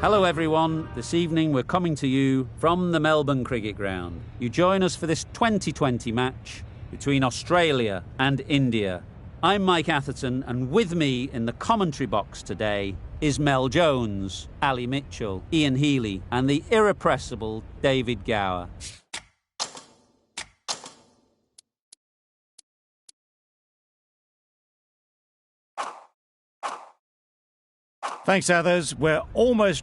Hello everyone, this evening we're coming to you from the Melbourne Cricket Ground. You join us for this 2020 match between Australia and India. I'm Mike Atherton, and with me in the commentary box today is Mel Jones, Ali Mitchell, Ian Healy and the irrepressible David Gower. Thanks, Athers. We're almost...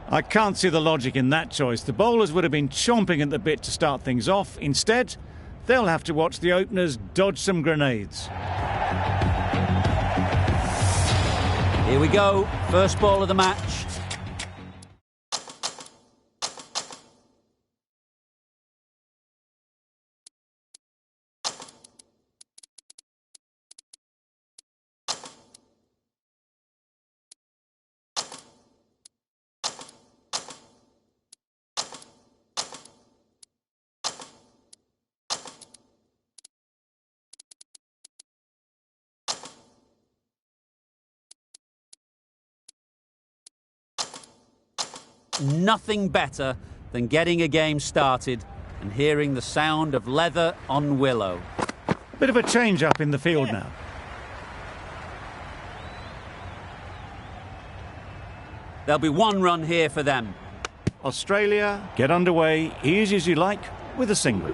I can't see the logic in that choice. The bowlers would have been chomping at the bit to start things off. Instead, they'll have to watch the openers dodge some grenades. Here we go, first ball of the match. Nothing better than getting a game started and hearing the sound of leather on willow. Bit of a change-up in the field now. There'll be one run here for them. Australia get underway, easy as you like, with a single.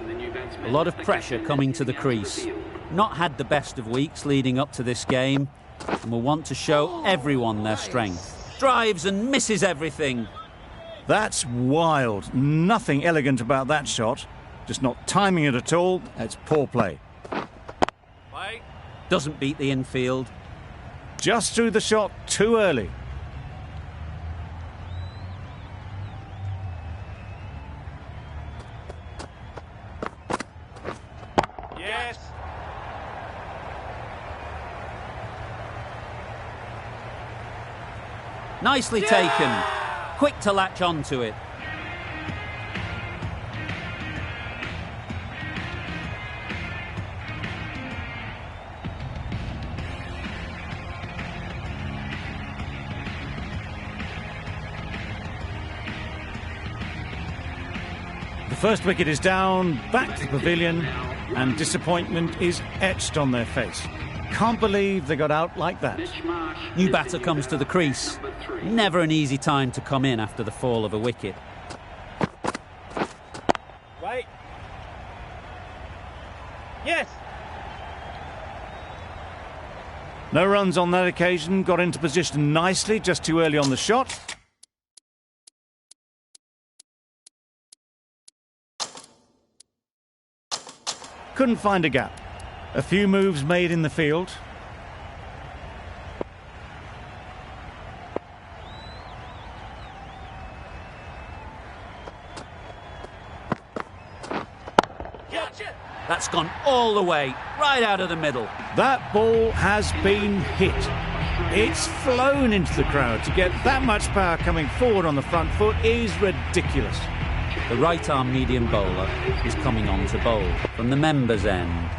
A lot of pressure coming to the crease. Not had the best of weeks leading up to this game and will want to show everyone their strength. Drives and misses everything. That's wild. Nothing elegant about that shot. Just not timing it at all. It's poor play. Doesn't beat the infield. Just threw the shot too early. Yes. Nicely taken. Quick to latch onto it. The first wicket is down, back to the pavilion, and disappointment is etched on their face. Can't believe they got out like that. New batter comes to the crease. Never an easy time to come in after the fall of a wicket. Wait. Yes. No runs on that occasion, got into position nicely, just too early on the shot. Couldn't find a gap. A few moves made in the field. That's gone all the way, right out of the middle. That ball has been hit. It's flown into the crowd. To get that much power coming forward on the front foot is ridiculous. The right-arm medium bowler is coming on to bowl from the members' end.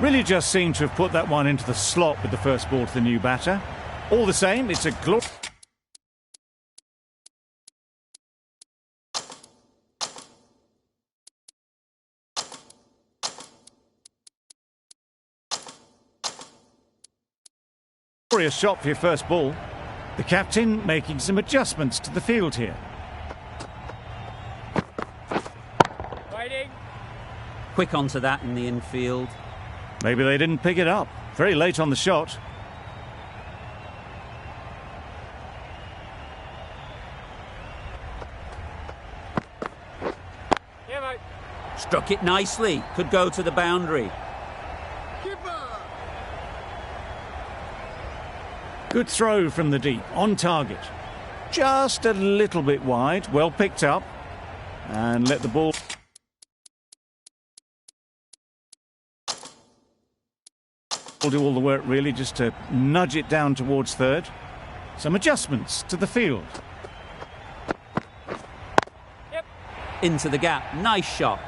Really just seemed to have put that one into the slot with the first ball to the new batter. All the same, it's a glorious shot for your first ball. The captain making some adjustments to the field here. Waiting. Quick onto that in the infield. Maybe they didn't pick it up. Very late on the shot. Yeah, mate. Struck it nicely. Could go to the boundary. Good throw from the deep, on target. just a little bit wide. Well picked up. And let the ball do all the work, really, just to nudge it down towards third. Some adjustments to the field. Yep. Into the gap. Nice shot.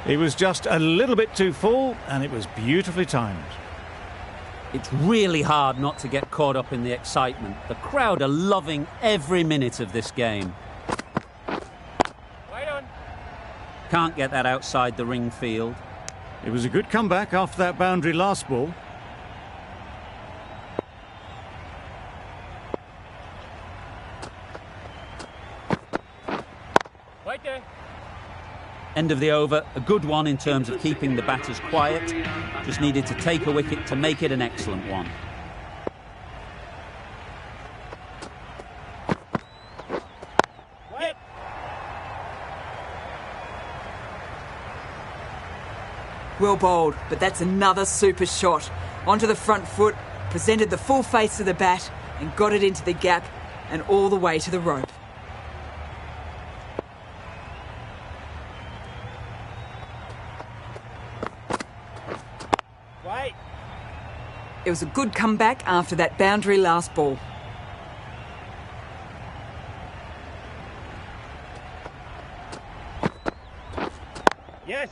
It was just a little bit too full, and it was beautifully timed. It's really hard not to get caught up in the excitement. The crowd are loving every minute of this game. Right on. Can't get that outside the ring field. It was a good comeback after that boundary last ball. Right there. End of the over, a good one in terms of keeping the batters quiet. Just needed to take a wicket to make it an excellent one. Right. Well bowled, but that's another super shot. Onto the front foot, presented the full face of the bat and got it into the gap and all the way to the rope. Right. It was a good comeback after that boundary last ball. Yes.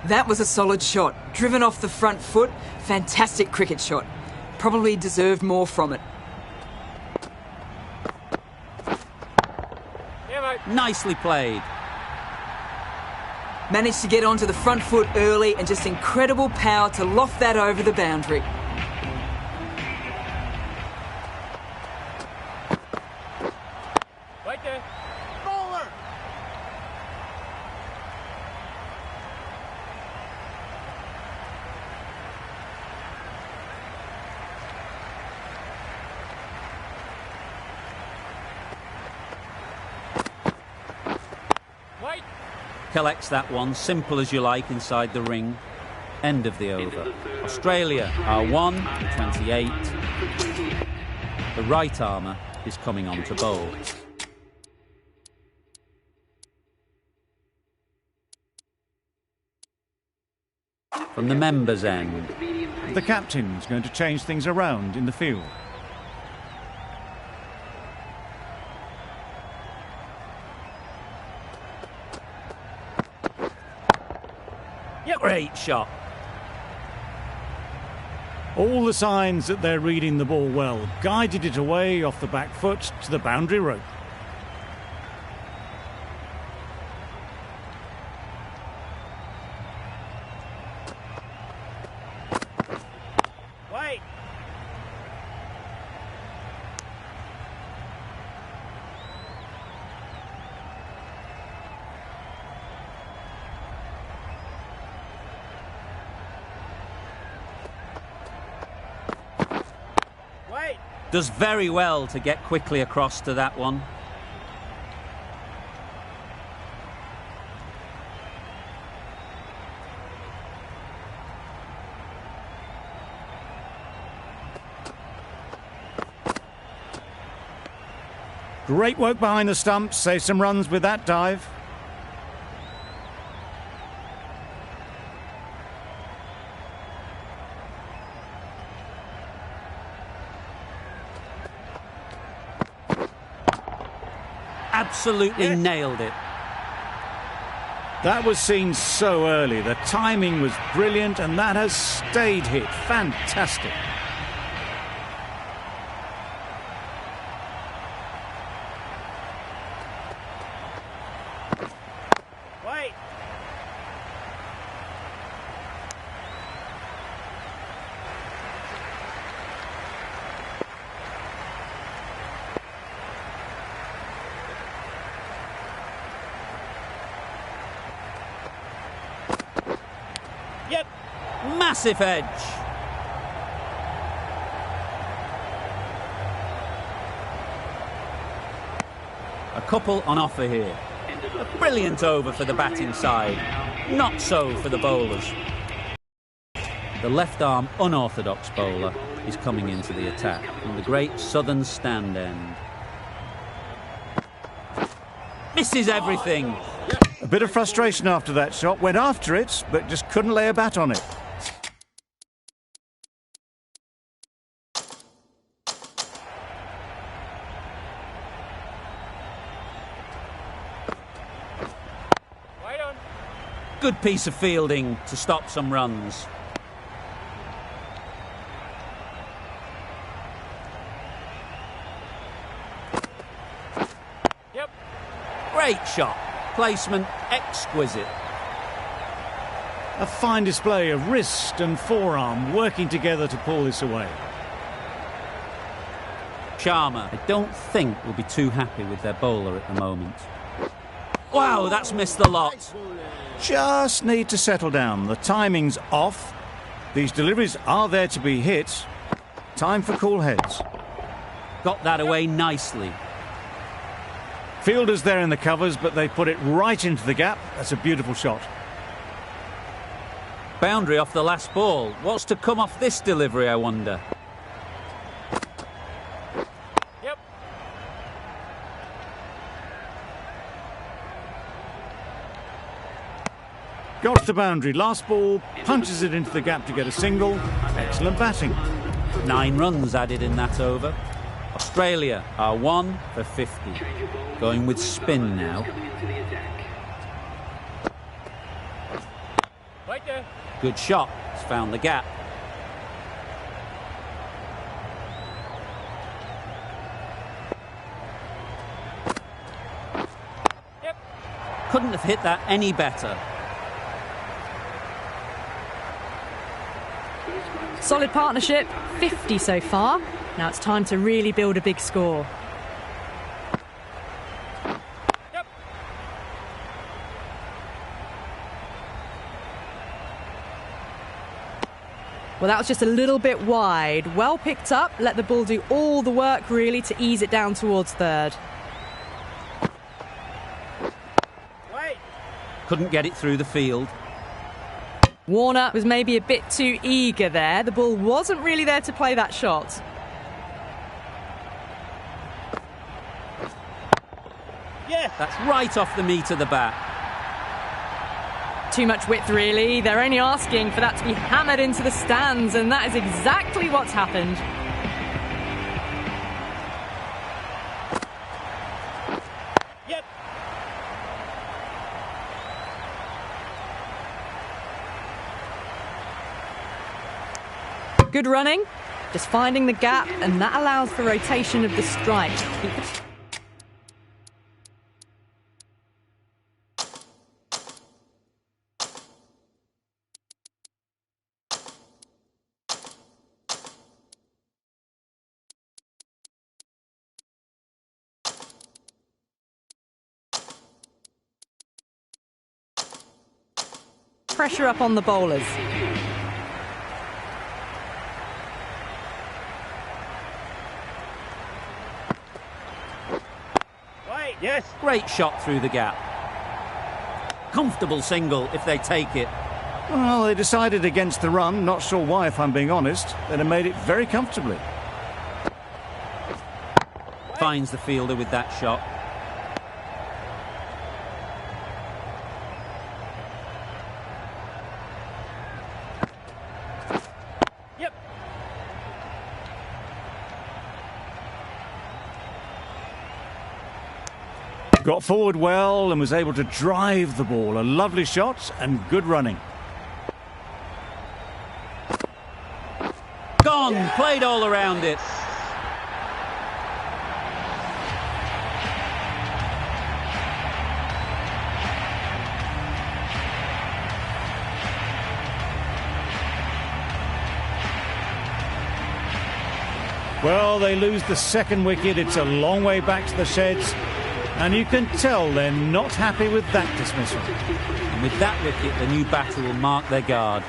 That was a solid shot. Driven off the front foot, fantastic cricket shot. Probably deserved more from it. Yeah, mate. Nicely played. Managed to get onto the front foot early and just incredible power to loft that over the boundary. Right there. Bowler! Right. Collects that one, simple as you like, inside the ring. End of the over. Australia are 1 to 28. The right armour is coming on to bowl. From the members' end, The captain's going to change things around in the field. great shot. All the signs that they're reading the ball well. Guided it away off the back foot to the boundary rope. Wait. Wait. Does very well to get quickly across to that one. Great work behind the stumps. Save some runs with that dive. Absolutely Yes. nailed it. That was seen so early. The timing was brilliant and that has stayed hit. Fantastic. Wait. Yep. Massive edge. A couple on offer here. A brilliant over for the batting side. Not so for the bowlers. The left-arm unorthodox bowler is coming into the attack from the great southern stand end. Misses everything. A bit of frustration after that shot. Went after it, but just couldn't lay a bat on it. Good piece of fielding to stop some runs. Yep. Great shot. Placement exquisite. A fine display of wrist and forearm working together to pull this away. Sharma, I don't think will be too happy with their bowler at the moment. Wow, that's missed the lot. Just need to settle down. The timing's off. These deliveries are there to be hit. Time for cool heads. Got that away nicely. Fielders there in the covers, but they put it right into the gap. That's a beautiful shot. Boundary off the last ball. What's to come off this delivery, I wonder? Yep. Got the boundary. Last ball, punches it into the gap to get a single. Excellent batting. 9 runs added in that over. Australia are 1 for 50. Going with spin now. Right there. Good shot. It's found the gap. Yep. Couldn't have hit that any better. Solid partnership, 50 so far. Now it's time to really build a big score. Yep. Well, that was just a little bit wide. Well picked up, let the ball do all the work really to ease it down towards third. Right. Couldn't get it through the field. Warner was maybe a bit too eager there. The ball wasn't really there to play that shot. Yes. That's right off the meat of the bat. Too much width really. They're only asking for that to be hammered into the stands, and that is exactly what's happened. Yep. Good running, just finding the gap, and that allows for rotation of the strike. Pressure up on the bowlers. Right. Yes. Great shot through the gap. Comfortable single if they take it. Well, they decided against the run. Not sure why, if I'm being honest. They'd have made it very comfortably. Finds the fielder with that shot. Yep. Got forward well and was able to drive the ball. A lovely shot and good running. Gone! Played all around it. Well, they lose the second wicket. It's a long way back to the sheds. And you can tell they're not happy with that dismissal. And with that wicket, the new batter will mark their guard.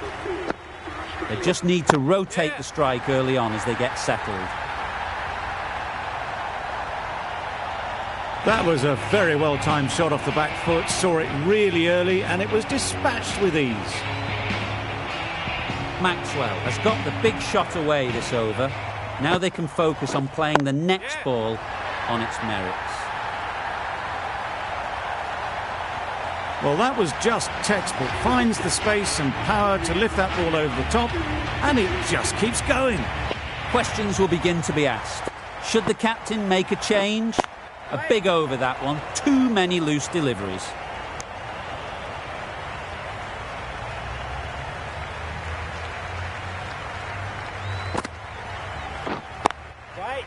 They just need to rotate the strike early on as they get settled. That was a very well-timed shot off the back foot, saw it really early, and it was dispatched with ease. Maxwell has got the big shot away this over. Now they can focus on playing the next ball on its merits. Well, that was just textbook. Finds the space and power to lift that ball over the top, and it just keeps going. Questions will begin to be asked. Should the captain make a change? A big over, that one. Too many loose deliveries. Right.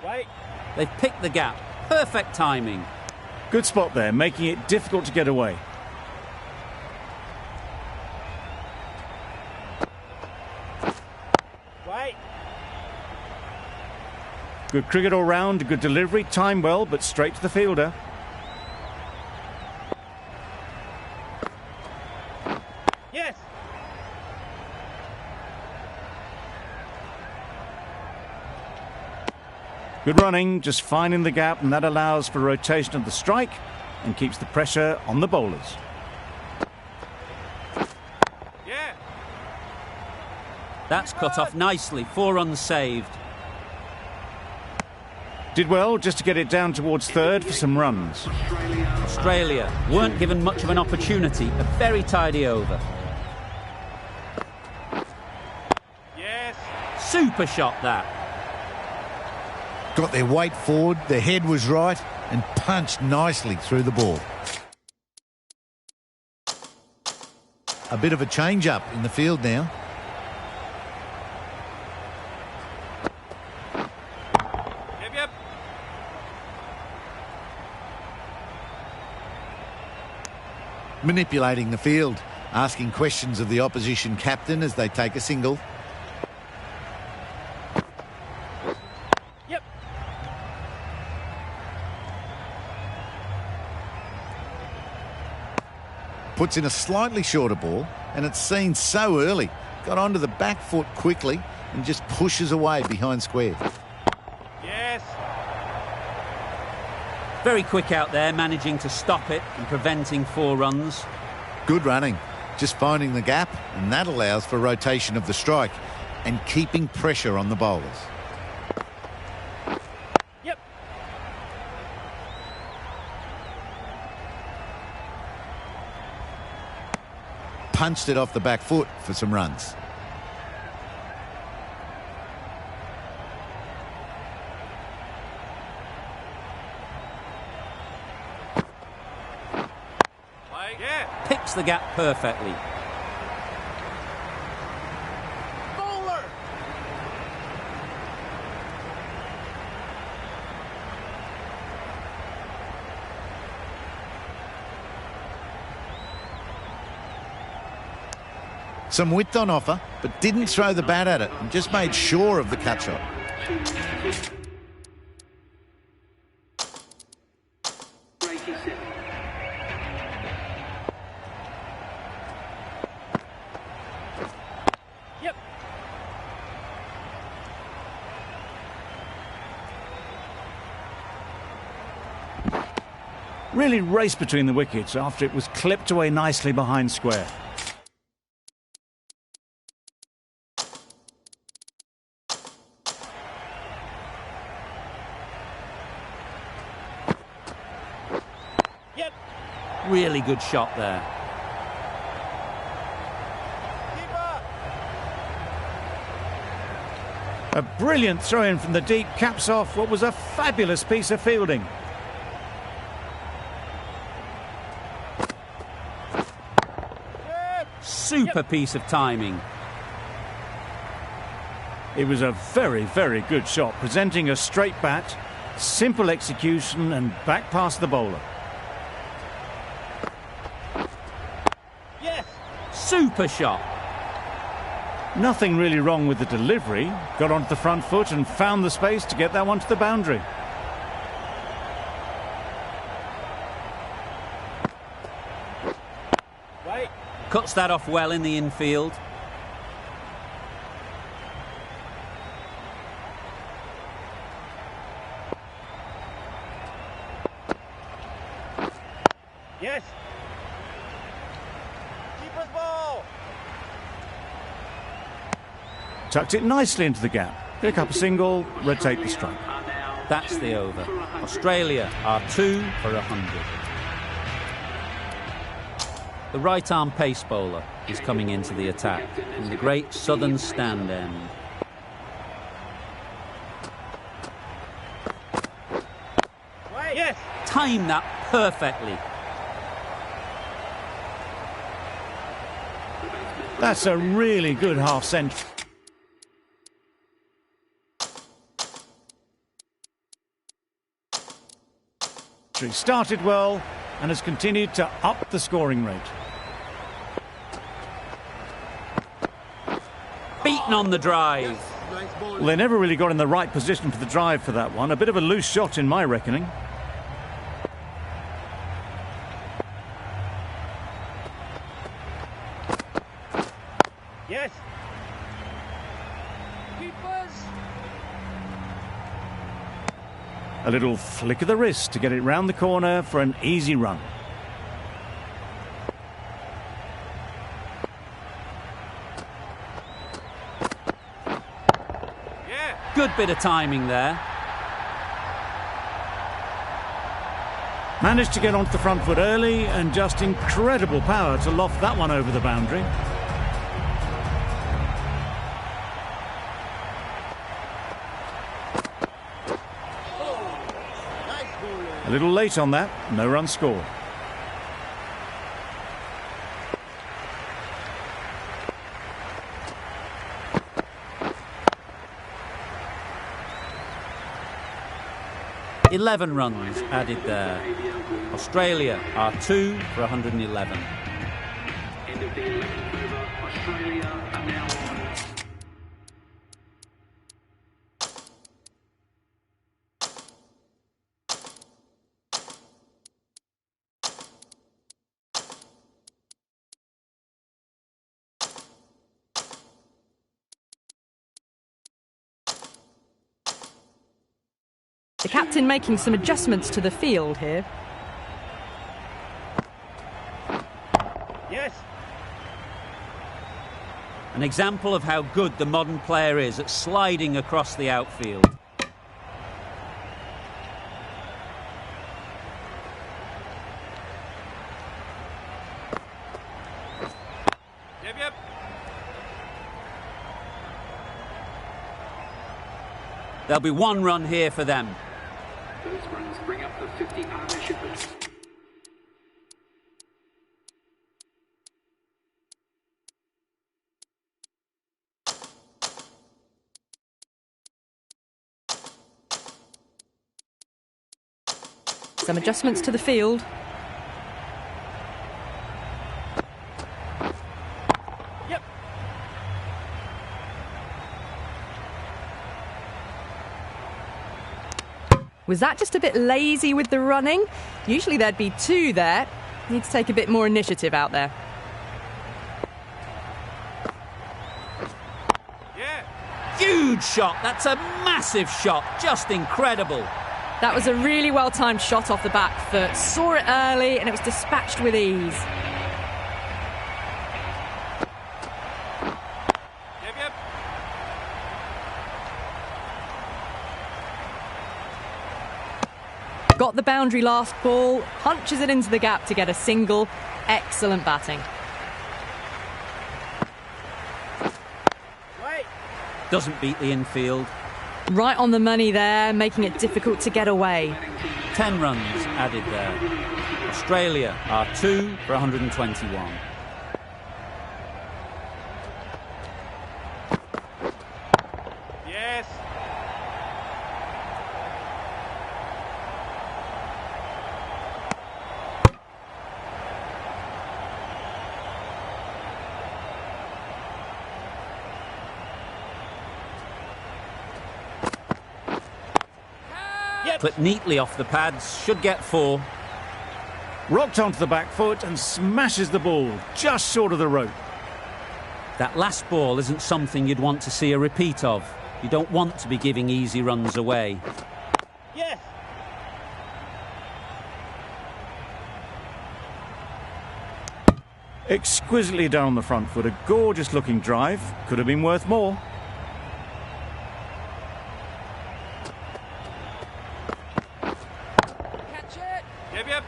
Right. They've picked the gap. Perfect timing. Good spot there, making it difficult to get away. Right. Good cricket all round, good delivery, timed well, but straight to the fielder. Yes. Good running, just finding the gap, and that allows for rotation of the strike and keeps the pressure on the bowlers. Yeah. That's cut off nicely. 4 runs saved. Did well just to get it down towards third for some runs. Australia weren't given much of an opportunity. A very tidy over. Yes. Super shot, that. Got their weight forward, their head was right, and punched nicely through the ball. A bit of a change-up in the field now. Yep, yep. Manipulating the field, asking questions of the opposition captain as they take a single. Yep. Puts in a slightly shorter ball, and it's seen so early. Got onto the back foot quickly and just pushes away behind square. Yes. Very quick out there, managing to stop it and preventing 4 runs. Good running, just finding the gap, and that allows for rotation of the strike and keeping pressure on the bowlers. Yep. Punched it off the back foot for some runs. Yeah. Picks the gap perfectly. Bowler. Some width on offer, but didn't throw the bat at it and just made sure of the cut shot. Yep. Really raced between the wickets after it was clipped away nicely behind square. Yep. Really good shot there. Keeper. A brilliant throw-in from the deep caps off what was a fabulous piece of fielding. Super piece of timing. It was a very, very good shot, presenting a straight bat, simple execution and back past the bowler. Yes. Super shot. Nothing really wrong with the delivery. Got onto the front foot and found the space to get that one to the boundary. Cuts that off well in the infield. Yes. Keeper's ball. Tucked it nicely into the gap. Pick up a single, rotate the strike. That's the over. Australia are 2 for 100. The right-arm pace bowler is coming into the attack from the great southern stand end. Right. Yes. Time that perfectly. That's a really good half-century. Started well and has continued to up the scoring rate. Beaten on the drive. Well, they never really got in the right position for the drive for that one. A bit of a loose shot in my reckoning. Yes. Keepers. A little flick of the wrist to get it round the corner for an easy run. Yeah. Good bit of timing there. Managed to get onto the front foot early and just incredible power to loft that one over the boundary. A little late on that, no run scored. .11 runs added there. Australia are 2 for 111. The captain making some adjustments to the field here. Yes. An example of how good the modern player is at sliding across the outfield. Yep. There'll be 1 run here for them. Those runs bring up the 50 partnership. Some adjustments to the field. Yep. Was that just a bit lazy with the running? Usually there'd be 2 there. Need to take a bit more initiative out there. Yeah. Huge shot. That's a massive shot. Just incredible. That was a really well-timed shot off the back foot. Saw it early and it was dispatched with ease. Yep. Got the boundary last ball, punches it into the gap to get a single. Excellent batting. Right. Doesn't beat the infield. Right on the money there, making it difficult to get away. 10 runs added there. Australia are 2 for 121. Yes. Yep. Clipped neatly off the pads. Should get 4. Rocked onto the back foot and smashes the ball just short of the rope. That last ball isn't something you'd want to see a repeat of. You don't want to be giving easy runs away. Yes. Exquisitely done on the front foot. A gorgeous looking drive. Could have been worth more. Catch it. Yep.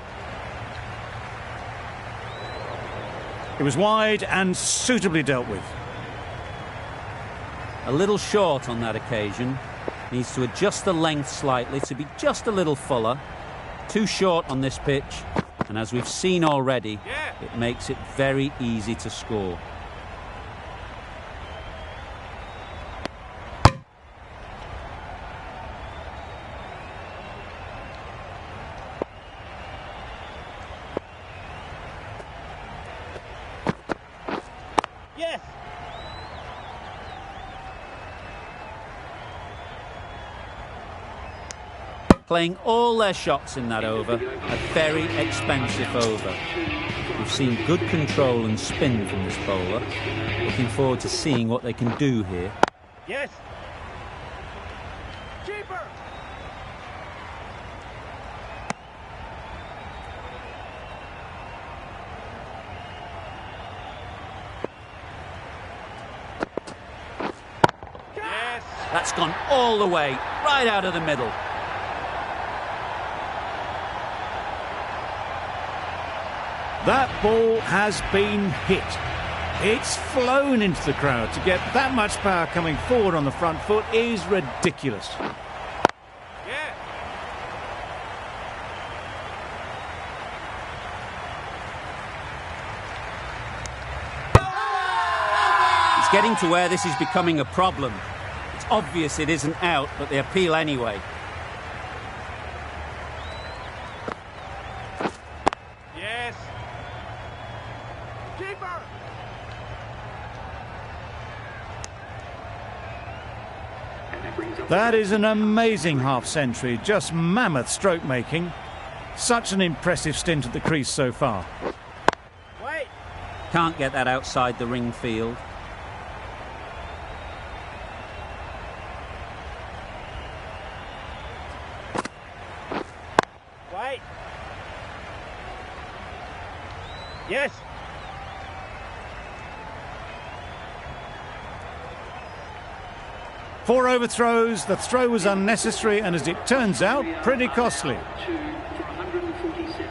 It was wide and suitably dealt with. A little short on that occasion. Needs to adjust the length slightly to be just a little fuller. Too short on this pitch. And as we've seen already, it makes it very easy to score. Yes. Playing all their shots in that over, a very expensive over. We've seen good control and spin from this bowler. Looking forward to seeing what they can do here. Yes. Keeper. Yes. That's gone all the way, right out of the middle. That ball has been hit. It's flown into the crowd. To get that much power coming forward on the front foot is ridiculous. Yeah. It's getting to where this is becoming a problem. It's obvious it isn't out, but they appeal anyway. Yes. Keeper. And that brings up That is an amazing half-century. Just mammoth stroke making. Such an impressive stint at the crease so far. Wait. Can't get that outside the ring field. Wait. Yes. Four overthrows. The throw was unnecessary and, as it turns out, pretty costly. 2 for 147.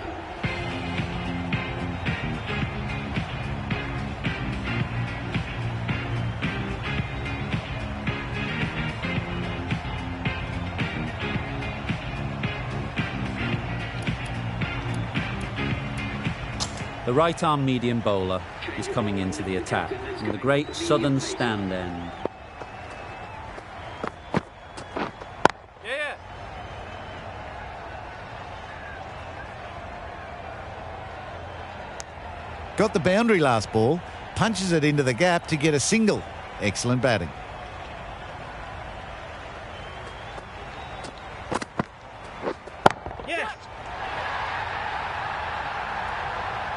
The right-arm medium bowler is coming into the attack from the great southern stand end. Yeah. Got the boundary last ball, punches it into the gap to get a single. Excellent batting. Yes.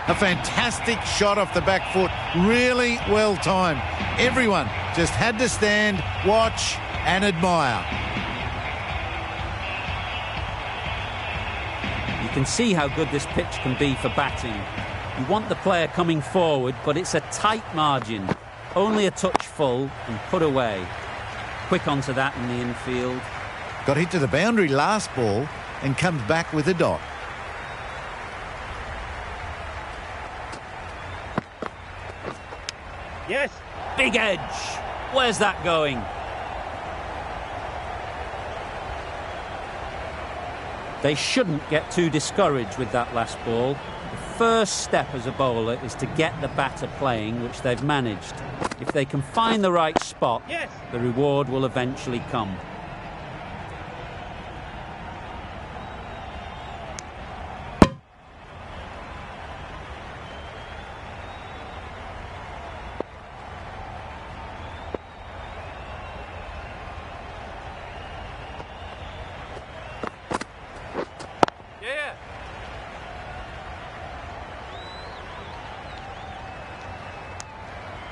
A fantastic shot off the back foot, really well timed. Everyone just had to stand, watch and admire. You can see how good this pitch can be for batting. You want the player coming forward, but it's a tight margin. Only a touch full and put away. Quick onto that in the infield. Got hit to the boundary last ball and comes back with a dot. Yes. Big edge. Where's that going? They shouldn't get too discouraged with that last ball. The first step as a bowler is to get the batter playing, which they've managed. If they can find the right spot, Yes. the reward will eventually come. Yeah.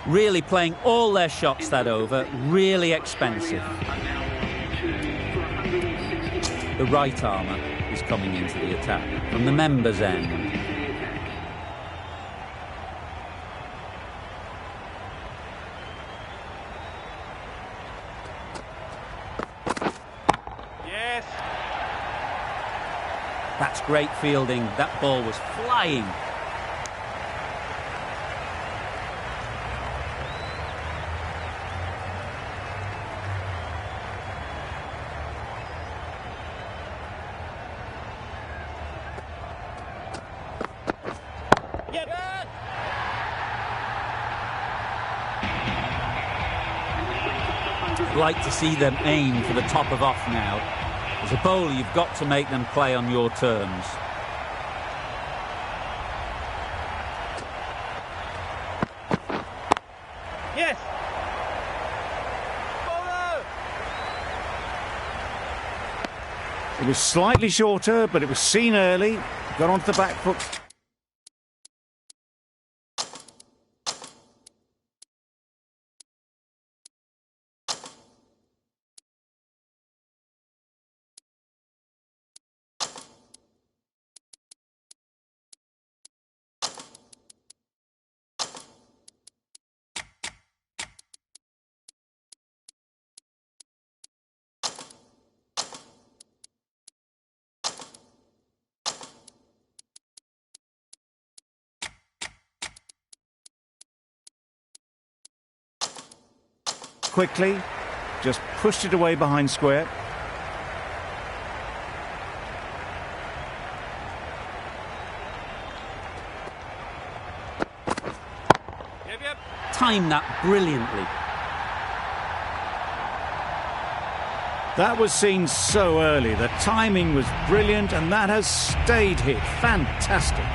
Really playing all their shots that over, really expensive. The right armour is coming into the attack from the members' end. Yes. That's great fielding. That ball was flying. I'd like to see them aim for the top of off now. As a bowler, you've got to make them play on your terms. Yes. It was slightly shorter, but it was seen early. Got onto the back foot. Quickly, just pushed it away behind square. Yep. Timed that brilliantly. That was seen so early. The timing was brilliant, and that has stayed hit. Fantastic.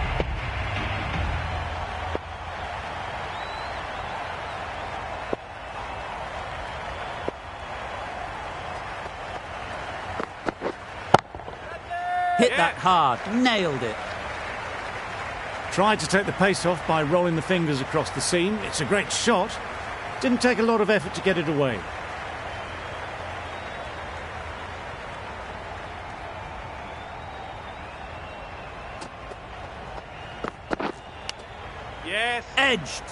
Hit that hard, nailed it. Tried to take the pace off by rolling the fingers across the seam. It's a great shot. Didn't take a lot of effort to get it away. Yes. Edged.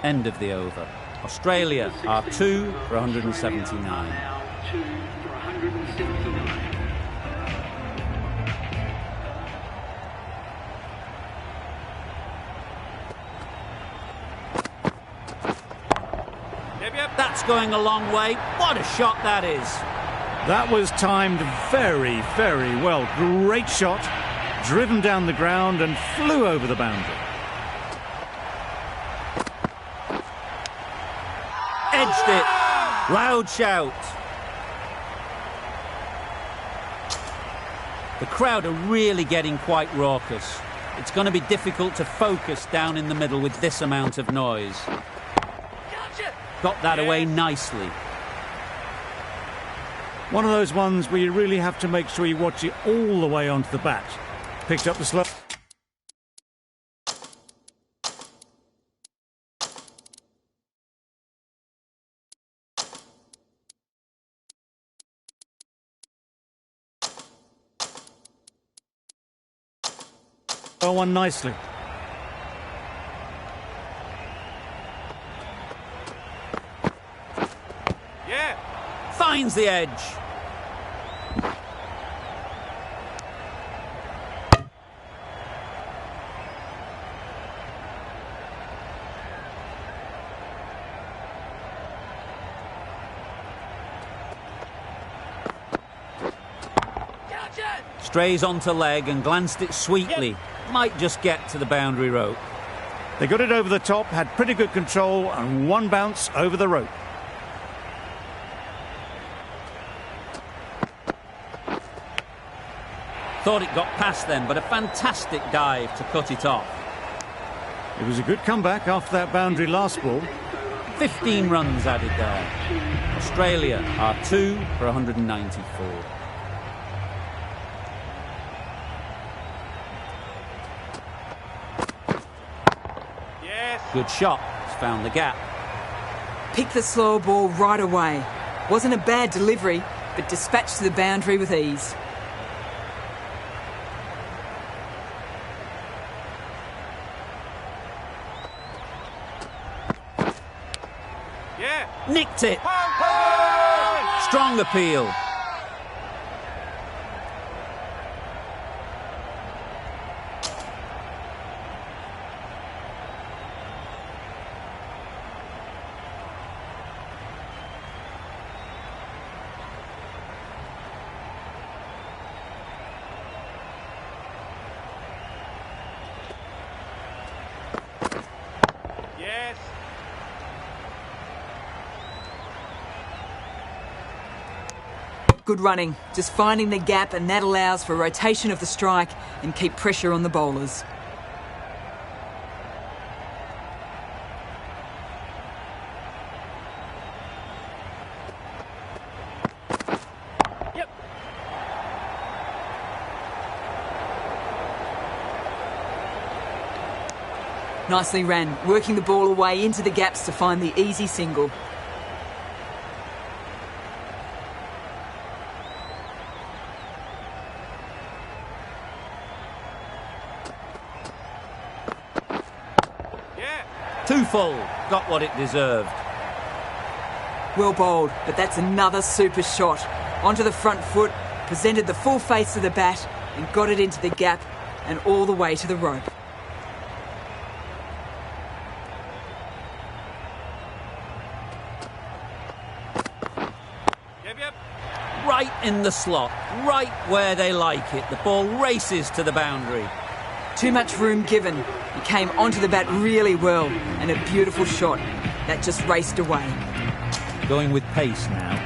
End of the over. Australia are 2 for 179. Now 2 for 179. Yep. That's going a long way. What a shot that is. That was timed very, very well. Great shot. Driven down the ground and flew over the boundary. Edged it. Loud shout. The crowd are really getting quite raucous. It's going to be difficult to focus down in the middle with this amount of noise. Got that away nicely. One of those ones where you really have to make sure you watch it all the way onto the bat. Picked up the slow. One nicely. Yeah. Finds the edge. Strays onto leg and glanced it sweetly. Might just get to the boundary rope. They got it over the top, had pretty good control, and one bounce over the rope. Thought it got past them, but a fantastic dive to cut it off. It was a good comeback after that boundary last ball. 15 runs added there. Australia are 2 for 194. Good shot. It's found the gap. Picked the slower ball right away. Wasn't a bad delivery, but dispatched to the boundary with ease. Yeah. Nicked it. Strong appeal. Yes. Good running, just finding the gap, and that allows for rotation of the strike and keep pressure on the bowlers. Yep. Nicely ran, working the ball away into the gaps to find the easy single. Yeah. Too full. Got what it deserved. Well bowled, but that's another super shot. Onto the front foot, presented the full face of the bat and got it into the gap and all the way to the rope. Yep. Right in the slot. Right where they like it. The ball races to the boundary. Too much room given. He came onto the bat really well and a beautiful shot. That just raced away. Going with pace now.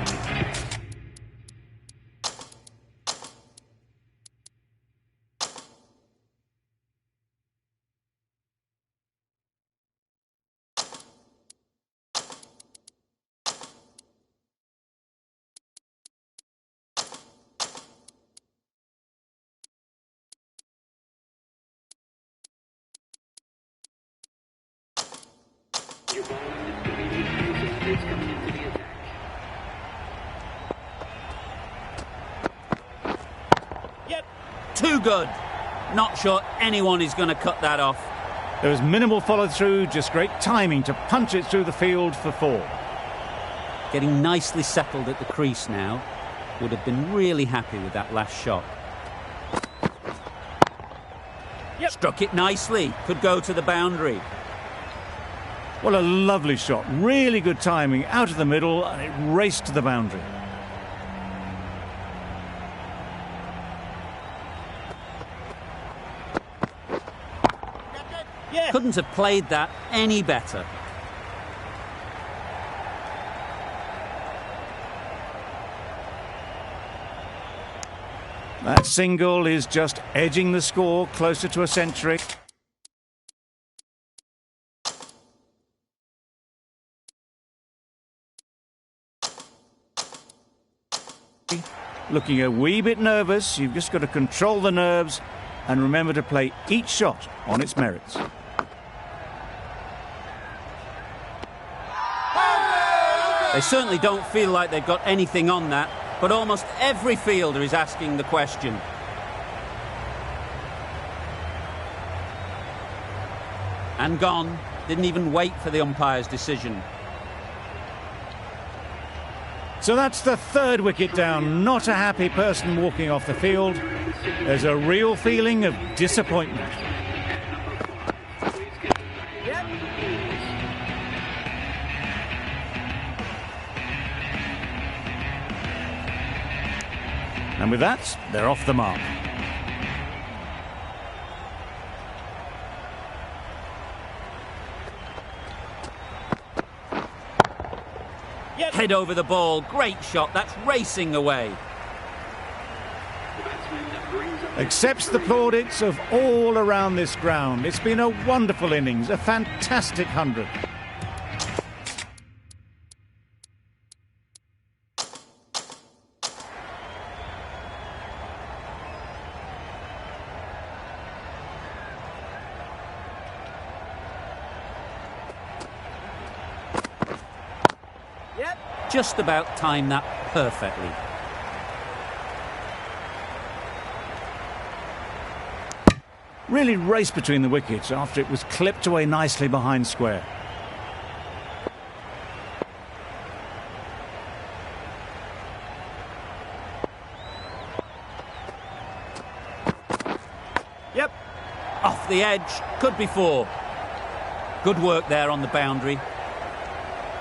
Your ball is coming into the attack. Yep. Too good. Not sure anyone is going to cut that off. There was minimal follow-through, just great timing to punch it through the field for 4. Getting nicely settled at the crease now. Would have been really happy with that last shot. Yep. Struck it nicely. Could go to the boundary. What a lovely shot. Really good timing, out of the middle, and it raced to the boundary. Yeah. Couldn't have played that any better. That single is just edging the score closer to a century. Looking a wee bit nervous, you've just got to control the nerves and remember to play each shot on its merits. They certainly don't feel like they've got anything on that, but almost every fielder is asking the question. And gone. Didn't even wait for the umpire's decision. So that's the 3rd wicket down. Not a happy person walking off the field. There's a real feeling of disappointment. And with that, they're off the mark. Yep. Head over the ball. Great shot. That's racing away. The batsman brings up Accepts the plaudits of all around this ground. It's been a wonderful innings, a fantastic 100. just about timed that perfectly. Really raced between the wickets after it was clipped away nicely behind square. Yep. Off the edge, could be 4. Good work there on the boundary.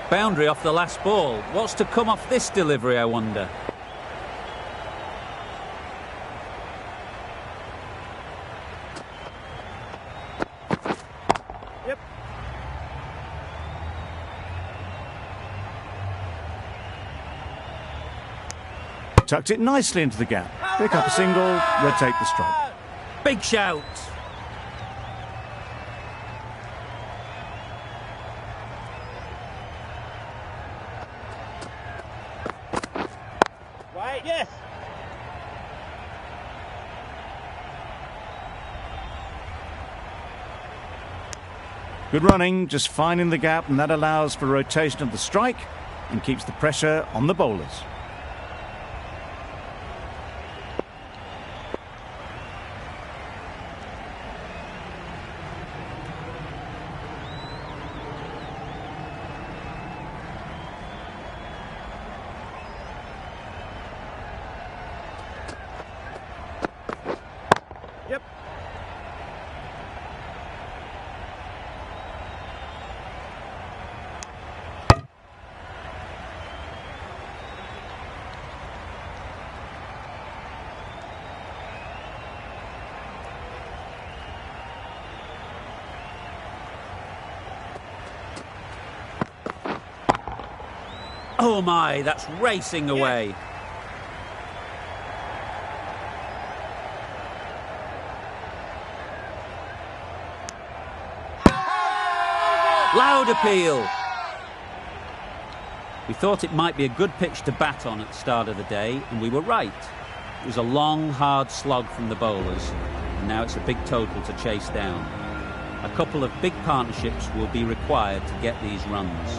Boundary off the last ball. What's to come off this delivery, I wonder? Yep. Tucked it nicely into the gap. Pick up a single, rotate the strike. Big shout. Right, yes. Good running, just finding the gap, and that allows for rotation of the strike and keeps the pressure on the bowlers. Yep. Oh my, that's racing away. Loud appeal. We thought it might be a good pitch to bat on at the start of the day, and we were right. It was a long, hard slog from the bowlers, and now it's a big total to chase down. A couple of big partnerships will be required to get these runs.